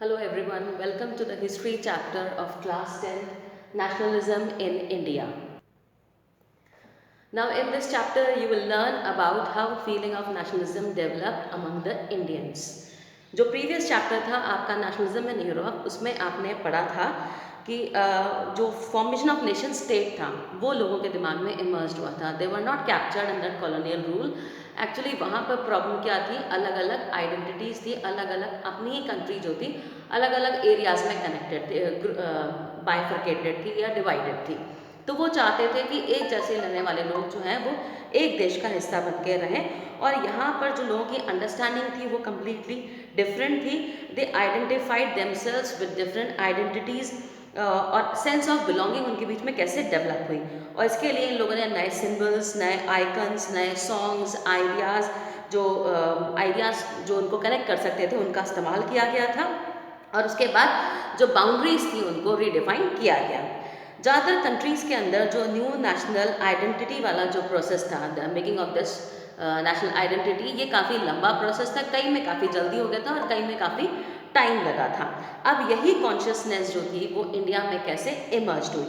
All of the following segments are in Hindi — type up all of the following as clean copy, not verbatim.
Hello everyone, welcome to the history chapter of class 10 Nationalism in India. Now in this chapter you will learn about how feeling of nationalism developed among the Indians. जो प्रीवियस चैप्टर था आपका नेशनलिज्म इन यूरोप, उसमें आपने पढ़ा था कि जो फॉर्मेशन ऑफ नेशन स्टेट था वो लोगों के दिमाग में इमर्ज हुआ था. They were not captured under colonial rule. Actually वहाँ पर प्रॉब्लम क्या थी, अलग अलग आइडेंटिटीज़ थी, अलग अलग अपनी ही कंट्री जो थी अलग अलग एरियाज़ में कनेक्टेड थी, बाइफर्केटेड थी या डिवाइडेड थी. तो वो चाहते थे कि एक जैसे रहने वाले लोग जो हैं वो एक देश का हिस्सा बन के रहें, और यहाँ पर जो लोगों की अंडरस्टैंडिंग थी वो कम्प्लीटली डिफरेंट थी. They identified themselves with different identities, और सेंस ऑफ बिलोंगिंग उनके बीच में कैसे डेवलप हुई. और इसके लिए इन लोगों ने नए सिम्बल्स, नए आइकन्स, नए सॉन्ग्स, आइडियाज़ जो उनको कनेक्ट कर सकते थे उनका इस्तेमाल किया गया था. और उसके बाद जो बाउंड्रीज थी उनको रीडिफाइन किया गया. ज़्यादातर कंट्रीज़ के अंदर जो न्यू नेशनल आइडेंटिटी वाला जो प्रोसेस था, the making of this national identity, ये काफ़ी लंबा प्रोसेस था. कई में काफ़ी जल्दी हो गया था और कई में काफ़ी टाइम लगा था. अब यही कॉन्शियसनेस जो थी वो इंडिया में कैसे इमर्ज हुई.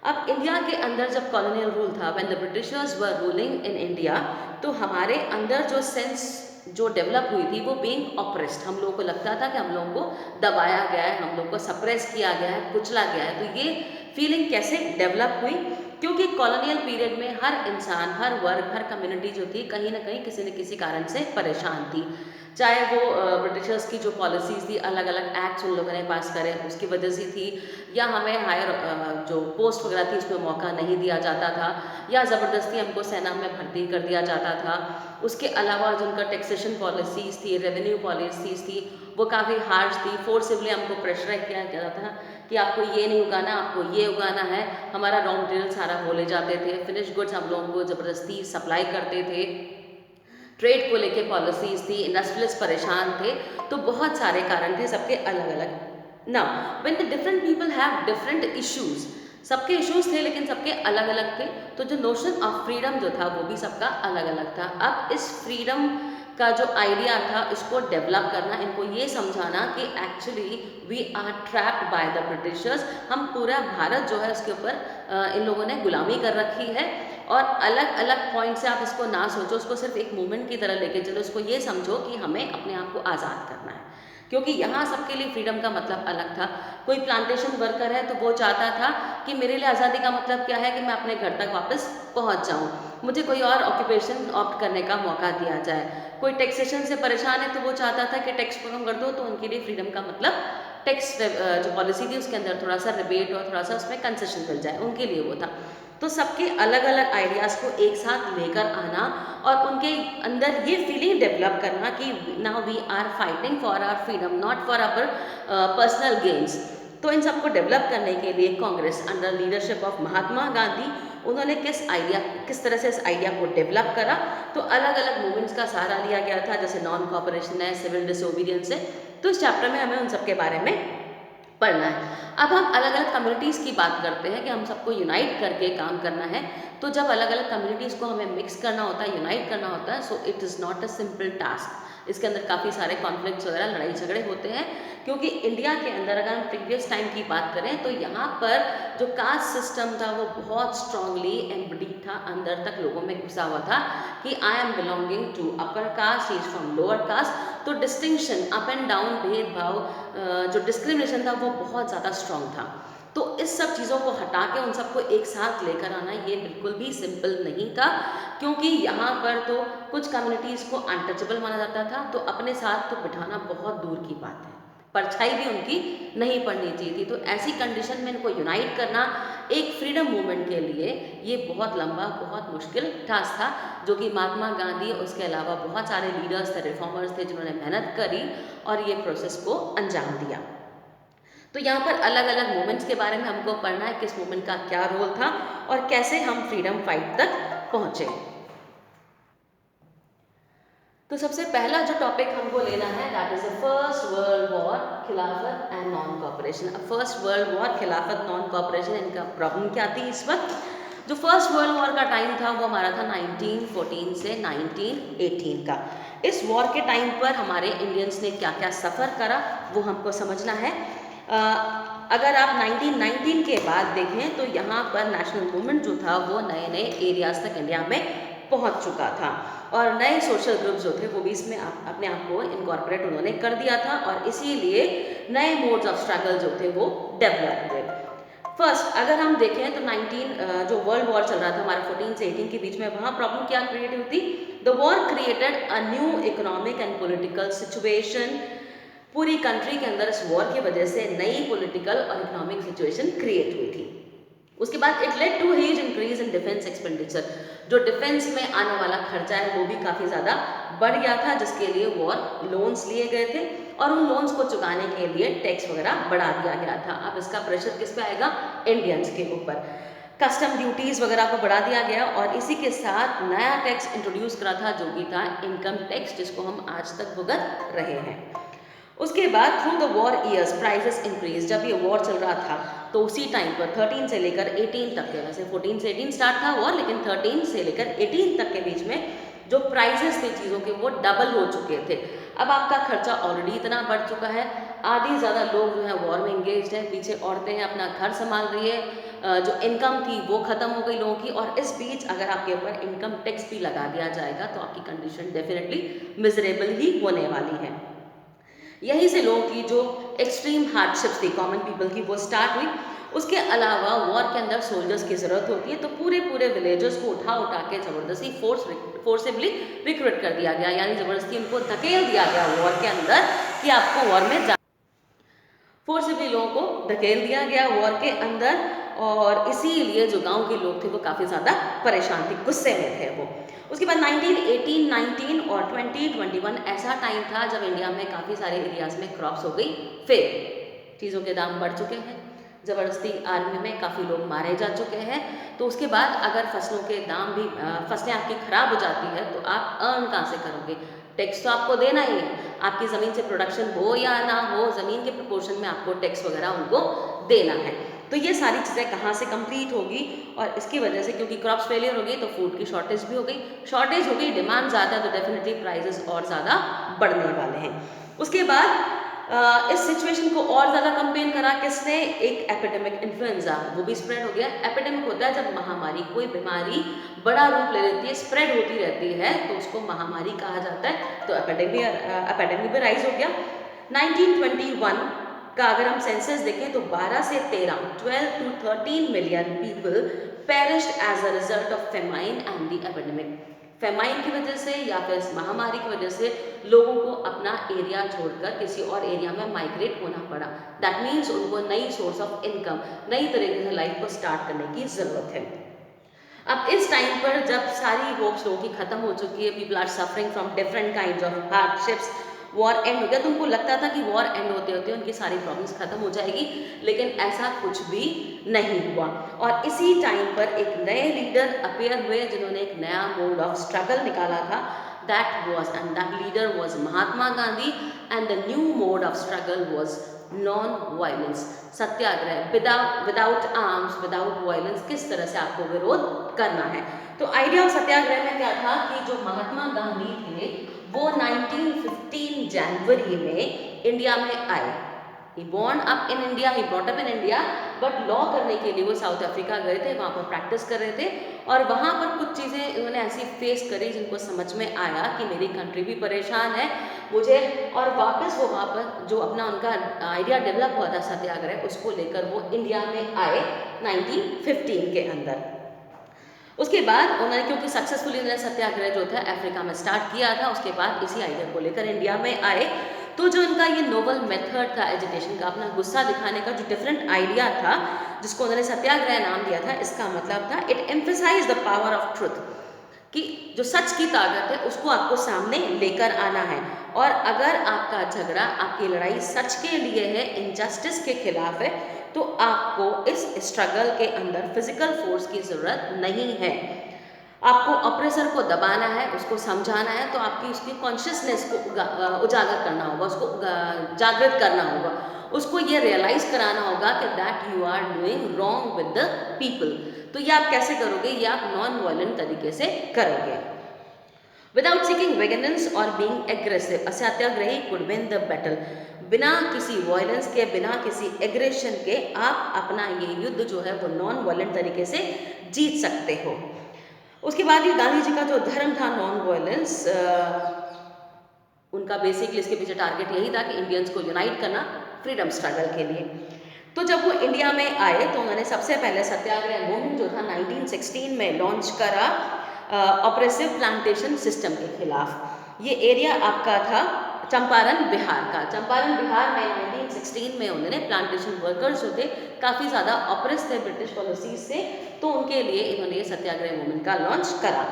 अब इंडिया के अंदर जब कॉलोनियल रूल था, when the Britishers were ruling in India, तो हमारे अंदर जो सेंस जो डेवलप हुई थी वो बीइंग ऑप्रेस्ड, हम लोगों को लगता था कि हम लोगों को दबाया गया है, हम लोगों को सप्रेस किया गया है, कुचला गया है. तो ये फीलिंग कैसे डेवलप हुई, क्योंकि कॉलोनियल पीरियड में हर इंसान, हर वर्ग, हर कम्युनिटी जो थी कहीं ना कहीं किसी न किसी कारण से परेशान थी. चाहे वो ब्रिटिशर्स की जो पॉलिसीज़ थी, अलग अलग एक्ट्स उन लोगों ने पास करे उसकी वजह से थी, या हमें हायर जो पोस्ट वगैरह थी उसमें मौका नहीं दिया जाता था, या ज़बरदस्ती हमको सेना में भर्ती कर दिया जाता था. उसके अलावा जो उनका टैक्सेशन पॉलिसीज़ थी, रेवेन्यू पॉलिसीज़ थी, वो काफ़ी हार्श थी. फोर्सिबली हमको प्रेशराइज किया जाता था कि आपको ये नहीं उगाना, आपको ये उगाना है. हमारा रॉ मटेरियल सारा वो ले जाते थे, फिनिश गुड्स हम लोगों को ज़बरदस्ती सप्लाई करते थे. ट्रेड को लेके पॉलिसीज़ थी, इंडस्ट्रियलिस्ट परेशान थे. तो बहुत सारे कारण थे, सबके अलग अलग. Now when the different people have different issues, सबके इश्यूज़ थे लेकिन सबके अलग अलग थे, तो जो नोशन ऑफ फ्रीडम जो था वो भी सबका अलग अलग था. अब इस फ्रीडम का जो आइडिया था इसको डेवलप करना, इनको ये समझाना कि actually we are trapped by the Britishers. हम पूरा भारत जो है उसके ऊपर इन लोगों ने गुलामी कर रखी है. और अलग अलग पॉइंट से आप इसको ना सोचो, उसको सिर्फ एक मूवमेंट की तरह लेके चलो. इसको ये समझो कि हमें अपने आप को आज़ाद करना है, क्योंकि यहाँ सबके लिए फ्रीडम का मतलब अलग था. कोई प्लांटेशन वर्कर है तो वो चाहता था कि मेरे लिए आज़ादी का मतलब क्या है कि मैं अपने घर तक वापस पहुँच जाऊँ, मुझे कोई और ऑक्यूपेशन ऑप्ट करने का मौका दिया जाए. कोई टैक्सेशन से परेशान है तो वो चाहता था कि टैक्स को कम कर दो, तो उनके लिए फ्रीडम का मतलब टैक्स जो पॉलिसी थी उसके अंदर थोड़ा सा रिबेट और थोड़ा सा उसमें कंसेशन मिल जाए, उनके लिए वो था. तो सबके अलग अलग आइडियाज़ को एक साथ लेकर आना और उनके अंदर ये फीलिंग डेवलप करना कि now we are fighting for our freedom, not for our personal gains. तो इन सबको डेवलप करने के लिए Congress under leadership of Mahatma Gandhi, उन्होंने किस तरह से इस आइडिया को डेवलप करा. तो अलग अलग मूवमेंट्स का सहारा लिया गया था, जैसे नॉन कॉपरेशन है, सिविल डिसोबीडियंस है. तो इस चैप्टर में हमें उन सब के बारे में पढ़ना है. अब हम अलग अलग कम्युनिटीज़ की बात करते हैं कि हम सबको यूनाइट करके काम करना है. तो जब अलग अलग कम्युनिटीज़ को हमें मिक्स करना होता है, यूनाइट करना होता है, so it is not a simple task. इसके अंदर काफ़ी सारे कॉन्फ्लिक्ट्स वगैरह, लड़ाई झगड़े होते हैं, क्योंकि इंडिया के अंदर अगर हम प्रीवियस टाइम की बात करें तो यहाँ पर जो कास्ट सिस्टम था वो बहुत स्ट्रांगली एम्बडीड था, अंदर तक लोगों में घुसा हुआ था कि I am belonging to upper caste, he is from lower caste. तो डिस्टिंक्शन, अप एंड डाउन भेदभाव, जो डिस्क्रिमिनेशन था वो बहुत ज़्यादा स्ट्रॉन्ग था. तो इस सब चीज़ों को हटा के उन सबको एक साथ लेकर आना ये बिल्कुल भी सिंपल नहीं था, क्योंकि यहाँ पर तो कुछ कम्युनिटीज़ को अनटचेबल माना जाता था, तो अपने साथ तो बिठाना बहुत दूर की बात है, परछाई भी उनकी नहीं पड़नी चाहिए थी. तो ऐसी कंडीशन में इनको यूनाइट करना एक फ्रीडम मूवमेंट के लिए ये बहुत लंबा, बहुत मुश्किल टास्क था, जो कि महात्मा गांधी और उसके अलावा बहुत सारे लीडर्स थे, रिफॉर्मर्स थे, जिन्होंने मेहनत करी और ये प्रोसेस को अंजाम दिया. तो यहाँ पर अलग अलग मूवमेंट्स के बारे में हमको पढ़ना है, किस मूवमेंट का क्या रोल था और कैसे हम फ्रीडम फाइट तक पहुँचे. तो सबसे पहला जो टॉपिक हमको लेना है that is the first world war, खिलाफत एंड नॉन कॉपरेशन. अब फर्स्ट वर्ल्ड वॉर, खिलाफत, नॉन कॉपरेशन, इनका प्रॉब्लम क्या थी इस वक्त. जो फर्स्ट वर्ल्ड वॉर का टाइम था वो हमारा था 1914 से 1918 का. इस वॉर के टाइम पर हमारे इंडियंस ने क्या क्या सफ़र करा वो हमको समझना है। अगर आप 1919 के बाद देखें तो यहाँ पर नेशनल मूवमेंट जो था वो नए नए एरियाज़ तक इंडिया में पहुँच चुका था और नए सोशल ग्रुप्स जो थे वो भी इसमें अपने आप को इनकॉर्पोरेट उन्होंने कर दिया था और इसीलिए नए मोड्स ऑफ स्ट्रगल जो थे वो डेवलप हुए। फर्स्ट अगर हम देखें तो 19 जो वर्ल्ड वॉर चल रहा था हमारा 14 से 18 के बीच में, वहाँ प्रॉब्लम क्या क्रिएट हुई थी? The war created a new economic and political situation. पूरी कंट्री के अंदर इस वॉर की वजह से नई पॉलिटिकल और इकोनॉमिक सिचुएशन क्रिएट हुई थी। उसके बाद it led to huge increase in defence expenditure. जो डिफेंस में आने वाला खर्चा है वो भी काफ़ी ज़्यादा बढ़ गया था, जिसके लिए वॉर लोन्स लिए गए थे और उन लोन्स को चुकाने के लिए टैक्स वगैरह बढ़ा दिया गया था। अब इसका प्रेशर किस पे आएगा? इंडियंस के ऊपर। कस्टम ड्यूटीज़ वगैरह को बढ़ा दिया गया और इसी के साथ नया टैक्स इंट्रोड्यूस करा था जो कि था इनकम टैक्स, जिसको हम आज तक भुगत रहे हैं। उसके बाद through the war years prices increase. जब ये वॉर चल रहा था तो उसी टाइम पर 13 से लेकर 18 तक के, वैसे 14 से 18 स्टार्ट था वॉर, लेकिन 13 से लेकर 18 तक के बीच में जो प्राइसेस थे चीज़ों के वो डबल हो चुके थे। अब आपका खर्चा ऑलरेडी इतना बढ़ चुका है, आधी ज़्यादा लोग जो है वॉर में इंगेज हैं, पीछे औरतें हैं अपना घर संभाल रही है, जो इनकम थी वो ख़त्म हो गई लोगों की, और इस बीच अगर आपके ऊपर इनकम टैक्स भी लगा दिया जाएगा तो आपकी कंडीशन डेफिनेटली मिजरेबल ही होने वाली है। यहीं से लोगों की जो एक्सट्रीम हार्डशिप्स थी कॉमन पीपल की वो स्टार्ट हुई। उसके अलावा वॉर के अंदर सोल्जर्स की ज़रूरत होती है, तो पूरे पूरे विलेजर्स को उठा उठा के ज़बरदस्ती फोर्सिबली रिक्रूट कर दिया गया, यानी ज़बरदस्ती उनको धकेल दिया गया वॉर के अंदर कि आपको वॉर में फोर्सिबली लोगों को धकेल दिया गया वॉर के अंदर। और इसीलिए जो गांव के लोग थे वो काफ़ी ज़्यादा परेशान थे, गुस्से में थे वो। उसके बाद 1918, 19 और 2021 ऐसा टाइम था जब इंडिया में काफ़ी सारे एरियाज़ में क्रॉप्स हो गई फेल, चीज़ों के दाम बढ़ चुके हैं, ज़बरदस्ती आर्मी में काफ़ी लोग मारे जा चुके हैं। तो उसके बाद अगर फसलों के दाम भी फसलें आपकी ख़राब हो जाती है तो आप अर्न कहाँ से करोगे? टैक्स तो आपको देना ही है, आपकी ज़मीन से प्रोडक्शन हो या ना हो, ज़मीन के प्रोपोर्शन में आपको टैक्स वगैरह उनको देना है। तो ये सारी चीज़ें कहाँ से कंप्लीट होगी? और इसकी वजह से क्योंकि क्रॉप्स फेलियर हो गई तो फूड की शॉर्टेज भी हो गई, शॉर्टेज हो गई, डिमांड ज़्यादा, तो डेफिनेटली प्राइजेस और ज़्यादा बढ़ने वाले हैं। उसके बाद इस सिचुएशन को और ज़्यादा कंपेन करा किसने? एक एपिडेमिक इन्फ्लुएंजा, वो भी स्प्रेड हो गया। एपिडेमिक होता है जब महामारी, कोई बीमारी बड़ा रूप ले लेती है, स्प्रेड होती रहती है, तो उसको महामारी कहा जाता है। तो एपिडेमिक भी राइज हो गया। 1921 का अगर हम सेंसस देखें तो 12 से 13 million people perished as a result of famine and the epidemic. Famine की वजह से या फिर इस महामारी की वजह से लोगों को अपना एरिया छोड़कर किसी और एरिया में माइग्रेट होना पड़ा। दैट मीन्स उनको नई सोर्स ऑफ इनकम, नई तरीके से लाइफ को स्टार्ट करने की ज़रूरत है। अब इस टाइम पर जब सारी होप्स लोगों की खत्म हो चुकी है, people are suffering from different kind of hardships, war end हो गया, तो उनको लगता था कि वॉर एंड होते होते उनकी सारी प्रॉब्लम्स खत्म हो जाएगी, लेकिन ऐसा कुछ भी नहीं हुआ। और इसी टाइम पर एक नए लीडर अपीयर हुए जिन्होंने एक नया मोड ऑफ स्ट्रगल निकाला था। that leader was Mahatma Gandhi, and the new mode of struggle was non-violence, Satyagraha, without arms, without violence, किस तरह से आपको विरोध करना है। तो आइडिया ऑफ सत्याग्रह में क्या था कि जो महात्मा गांधी थे वो 1915 जनवरी में इंडिया में आए। He born up in India, he brought up in India, but law करने के लिए वो साउथ अफ्रीका गए थे, वहाँ पर प्रैक्टिस कर रहे थे और वहाँ पर कुछ चीज़ें इन्होंने ऐसी फेस करी जिनको समझ में आया कि मेरी कंट्री भी परेशान है मुझे, और वापस वो वहाँ पर जो अपना उनका आइडिया डेवलप हुआ था सत्याग्रह, उसको लेकर वो इंडिया में आए 1915 के अंदर। उसके बाद उन्होंने क्योंकि सक्सेसफुली उन्होंने सत्याग्रह जो था अफ्रीका में स्टार्ट किया था, उसके बाद इसी आइडिया को लेकर इंडिया में आए। तो जो उनका ये नोवल मेथड था एजिटेशन का, अपना गुस्सा दिखाने का जो डिफरेंट आइडिया था जिसको उन्होंने सत्याग्रह नाम दिया था, इसका मतलब था it emphasise the power of truth, कि जो सच की ताकत है उसको आपको सामने लेकर आना है, और अगर आपका झगड़ा, आपकी लड़ाई सच के लिए है, इनजस्टिस के खिलाफ है, तो आपको इस स्ट्रगल के अंदर फिजिकल फोर्स की ज़रूरत नहीं है। आपको ऑपरेसर को दबाना है, उसको समझाना है, तो आपकी उसकी कॉन्शियसनेस को उजागर करना होगा, उसको जागृत करना होगा, उसको ये रियलाइज़ कराना होगा कि that you are doing wrong with the people. तो ये आप कैसे करोगे? ये आप नॉन वायलेंट तरीके से करोगे। विदाउट सीकिंग वेगनेंस और being aggressive, satyagrahi could win the battle. बिना किसी वायलेंस के, बिना किसी एग्रेशन के आप अपना ये युद्ध जो है वो नॉन वायलेंट तरीके से जीत सकते हो। उसके बाद ये गांधी जी का जो धर्म था नॉन वायलेंस, उनका बेसिकली इसके पीछे टारगेट यही था कि इंडियंस को यूनाइट करना फ्रीडम स्ट्रगल के लिए। तो जब वो इंडिया में आए तो उन्होंने सबसे पहले सत्याग्रह मुहिम जो था 1916 में लॉन्च करा ऑपरेसिव प्लांटेशन सिस्टम के खिलाफ। ये एरिया आपका था चंपारण बिहार का। चंपारण बिहार में 1916 में उन्होंने प्लांटेशन वर्कर्स जो थे काफ़ी ज़्यादा ऑपरेस थे ब्रिटिश पॉलिसीज से, तो उनके लिए इन्होंने ये सत्याग्रह मूवमेंट का लॉन्च करा।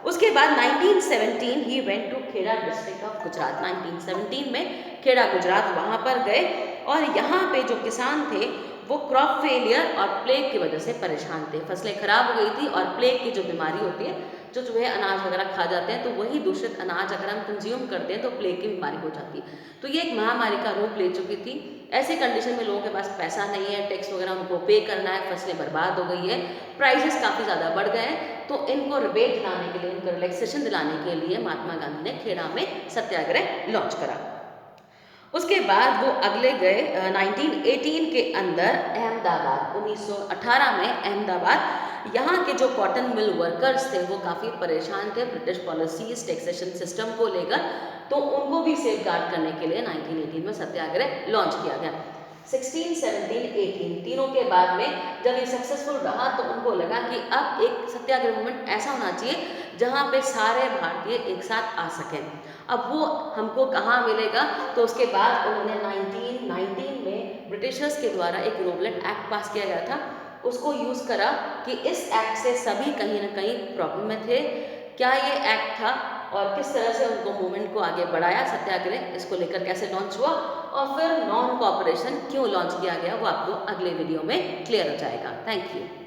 उसके बाद 1917 ही went to Kheda district of Gujarat. 1917 में खेड़ा गुजरात वहाँ पर गए और यहाँ पे जो किसान थे वो क्रॉप फेलियर और प्लेग की वजह से परेशान थे। फसलें खराब हो गई थी और प्लेग की जो बीमारी होती है, जो चूहे अनाज वगैरह खा जाते हैं, तो वही दूषित अनाज अगर हम कंज्यूम करते हैं तो प्लेग की बीमारी हो जाती है। तो ये एक महामारी का रूप ले चुकी थी। ऐसे कंडीशन में लोगों के पास पैसा नहीं है, टैक्स वगैरह उनको पे करना है, फसलें बर्बाद हो गई है, प्राइसेस काफ़ी ज़्यादा बढ़ गए हैं। तो इनको रिबेट दिलाने के लिए, इनको रिलैक्सेशन दिलाने के लिए महात्मा गांधी ने खेड़ा में सत्याग्रह लॉन्च करा। उसके बाद वो अगले गए 1918 के अंदर अहमदाबाद। 1918 में अहमदाबाद, यहाँ के जो कॉटन मिल वर्कर्स थे वो काफ़ी परेशान थे ब्रिटिश पॉलिसीज, टैक्सेशन सिस्टम को लेकर, तो उनको भी सेफ गार्ड करने के लिए 1918 में सत्याग्रह लॉन्च किया गया। 16, 17, 18 तीनों के बाद में जब ये सक्सेसफुल रहा तो उनको लगा कि अब एक सत्याग्रह मूवमेंट ऐसा होना चाहिए जहाँ पे सारे भारतीय एक साथ आ सकें। अब वो हमको कहाँ मिलेगा, तो उसके बाद उन्होंने 1919 में ब्रिटिशर्स के द्वारा एक रोवलेट एक्ट पास किया गया था, उसको यूज़ करा कि इस एक्ट से सभी कहीं ना कहीं प्रॉब्लम में थे। क्या ये एक्ट था और किस तरह से उनको मूवमेंट को आगे बढ़ाया, सत्याग्रह इसको लेकर कैसे लॉन्च हुआ और फिर नॉन कोऑपरेशन क्यों लॉन्च किया गया, वो आपको अगले वीडियो में क्लियर हो जाएगा। Thank you.